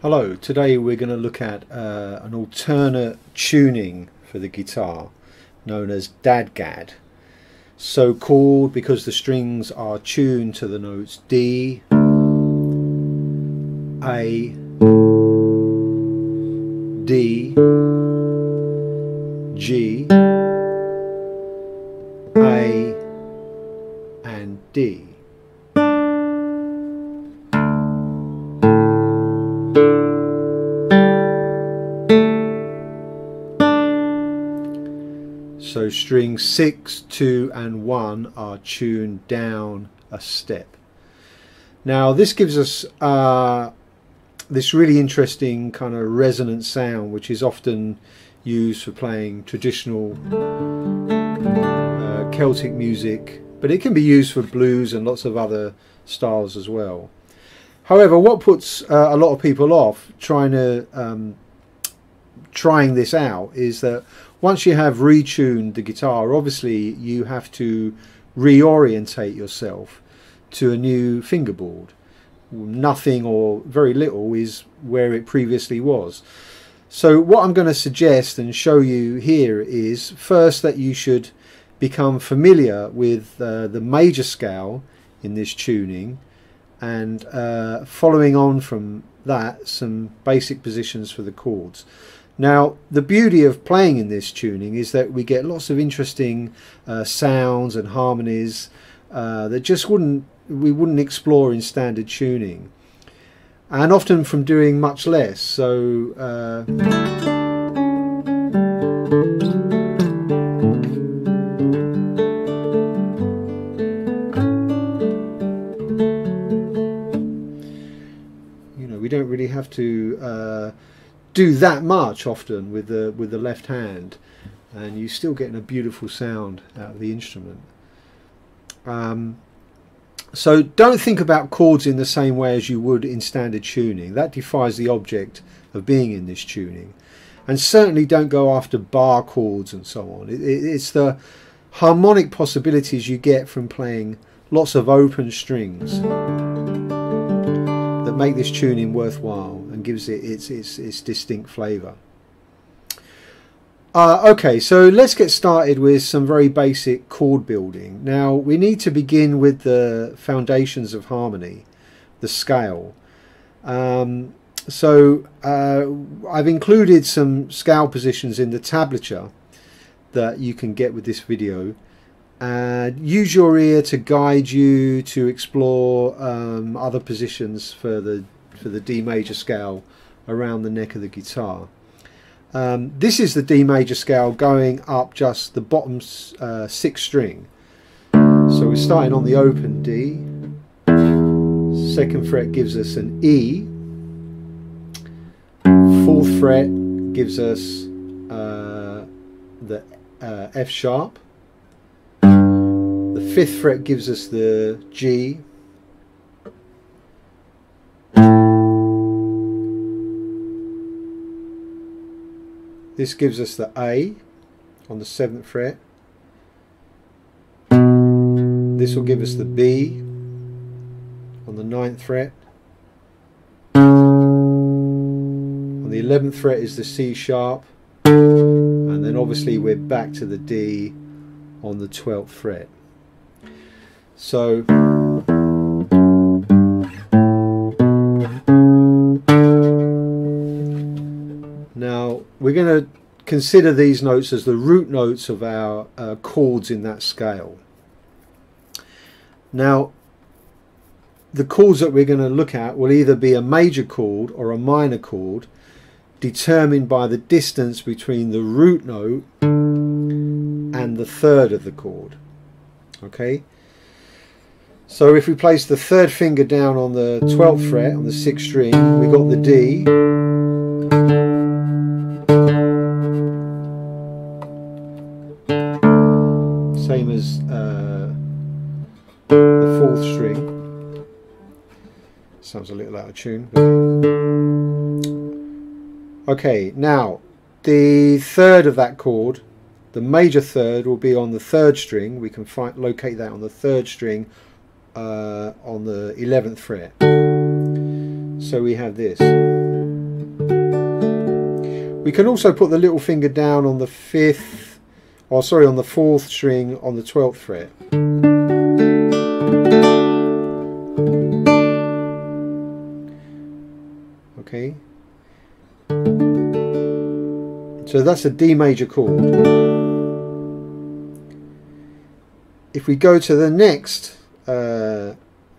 Hello, today we're going to look at an alternate tuning for the guitar known as DADGAD. So called because the strings are tuned to the notes D, A, D, G, A and D. So strings 6, 2 and 1 are tuned down a step. Now this gives us this really interesting kind of resonant sound, which is often used for playing traditional Celtic music, but it can be used for blues and lots of other styles as well. However, what puts a lot of people off trying this out is that once you have retuned the guitar, obviously you have to reorientate yourself to a new fingerboard. Nothing or very little is where it previously was. So what I'm going to suggest and show you here is first that you should become familiar with the major scale in this tuning, and following on from that, some basic positions for the chords. Now the beauty of playing in this tuning is that we get lots of interesting sounds and harmonies that just we wouldn't explore in standard tuning, and often from doing much less. So we don't really have to do that much often with the left hand, and you're still getting a beautiful sound out of the instrument. So don't think about chords in the same way as you would in standard tuning. That defies the object of being in this tuning. And certainly don't go after bar chords and so on. It's the harmonic possibilities you get from playing lots of open strings that make this tuning worthwhile and gives it its distinct flavour. Okay, so let's get started with some very basic chord building. Now we need to begin with the foundations of harmony, the scale. I've included some scale positions in the tablature that you can get with this video. Use your ear to guide you to explore other positions for the D major scale around the neck of the guitar. This is the D major scale going up just the bottom 6th string. So we're starting on the open D. 2nd fret gives us an E. 4th fret gives us the F sharp. The 5th fret gives us the G. This gives us the A on the 7th fret. This will give us the B on the 9th fret. On the 11th fret is the C sharp. And then obviously we're back to the D on the 12th fret. So now we're going to consider these notes as the root notes of our chords in that scale. Now the chords that we're going to look at will either be a major chord or a minor chord, determined by the distance between the root note and the 3rd of the chord. Okay, so if we place the 3rd finger down on the 12th fret on the 6th string, we got the D. Same as the 4th string. Sounds a little out of tune. Okay, now the 3rd of that chord, the major 3rd, will be on the 3rd string. We can locate that on the 3rd string on the 11th fret. So we have this. We can also put the little finger down on the 5th, or sorry, on the 4th string on the 12th fret. Okay. So that's a D major chord. If we go to the next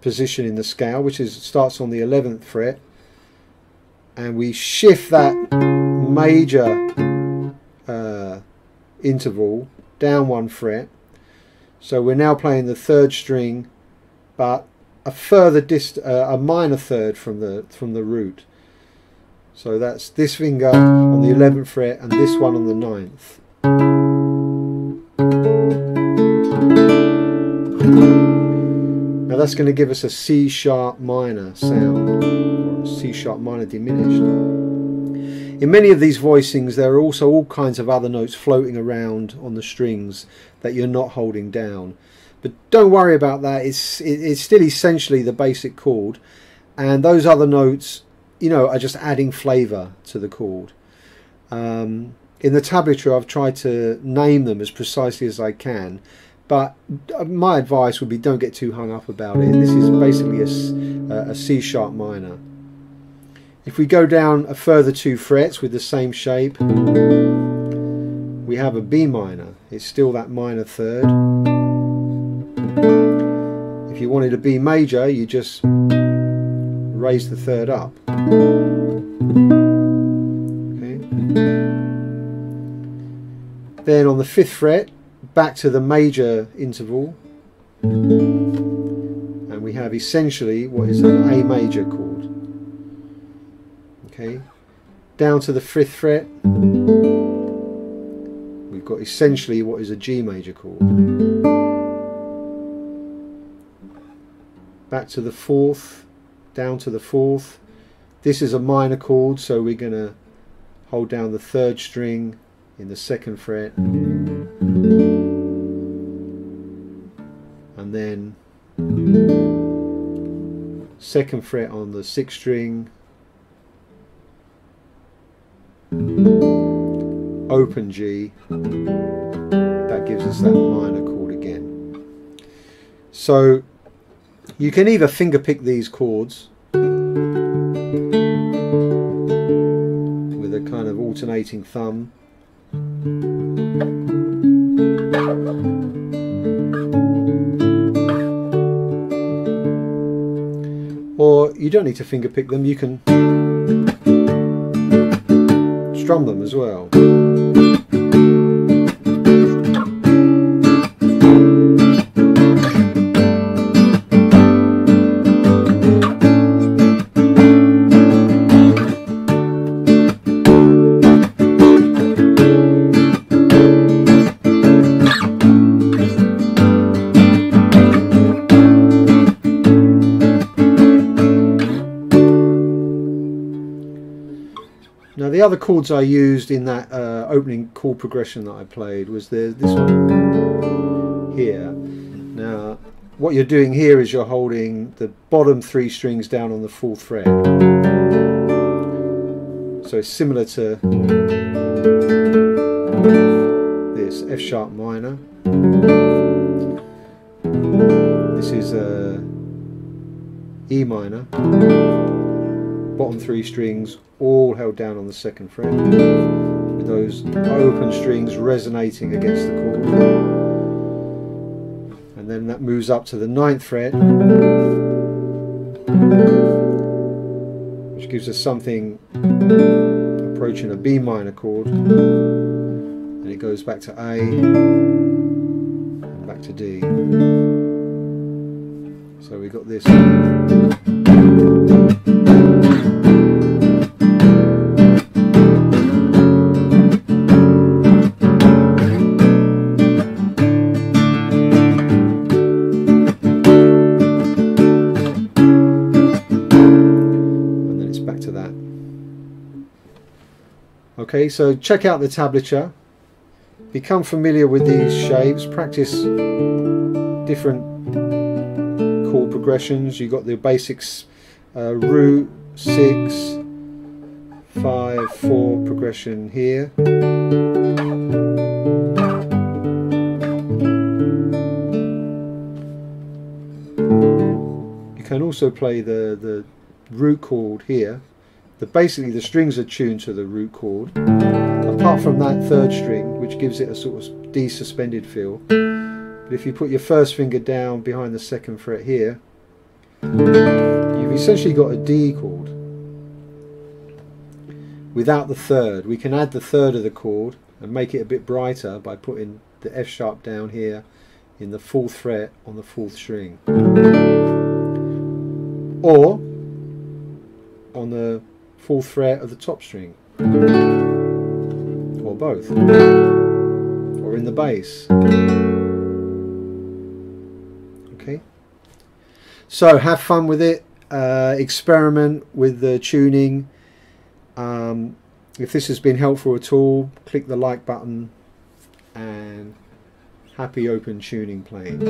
position in the scale, which starts on the 11th fret, and we shift that major interval down 1 fret, so we're now playing the 3rd string, but a further a minor 3rd from the root. So that's this finger on the 11th fret and this one on the 9th. Now that's going to give us a C sharp minor sound, or C sharp minor diminished. In many of these voicings there are also all kinds of other notes floating around on the strings that you're not holding down. But don't worry about that, it's still essentially the basic chord, and those other notes, you know, are just adding flavour to the chord. In the tablature I've tried to name them as precisely as I can, but my advice would be don't get too hung up about it. This is basically a C sharp minor. If we go down a further 2 frets with the same shape, we have a B minor. It's still that minor 3rd. If you wanted a B major, you just raise the 3rd up. Okay. Then on the 5th fret, back to the major interval, and we have essentially what is an A major chord. Okay. Down to the 5th fret, we've got essentially what is a G major chord. Back to the 4th, down to the 4th. This is a minor chord, so we're going to hold down the 3rd string in the 2nd fret, and then 2nd fret on the 6th string, open G, that gives us that minor chord again. So you can either finger pick these chords with a kind of alternating thumb, or you don't need to finger pick them, you can strum them as well. Now the other chords I used in that opening chord progression that I played was this one here. Now what you're doing here is you're holding the bottom 3 strings down on the 4th fret. So it's similar to this F sharp minor. This is E minor. Bottom 3 strings all held down on the 2nd fret, with those open strings resonating against the chord. And then that moves up to the 9th fret, which gives us something approaching a B minor chord, and it goes back to A and back to D. So we got this. Okay, so check out the tablature, become familiar with these shapes, practice different chord progressions. You've got the basics, root, 6, 5/4 progression here. You can also play the root chord here. Basically the strings are tuned to the root chord, apart from that third string, which gives it a sort of D-suspended feel. But if you put your first finger down behind the second fret here, you've essentially got a D chord without the third. We can add the third of the chord and make it a bit brighter by putting the F sharp down here in the 4th fret on the 4th string, or on the 4th fret of the top string, or both, or in the bass. Okay, so have fun with it, experiment with the tuning. If this has been helpful at all, click the like button, and happy open tuning playing.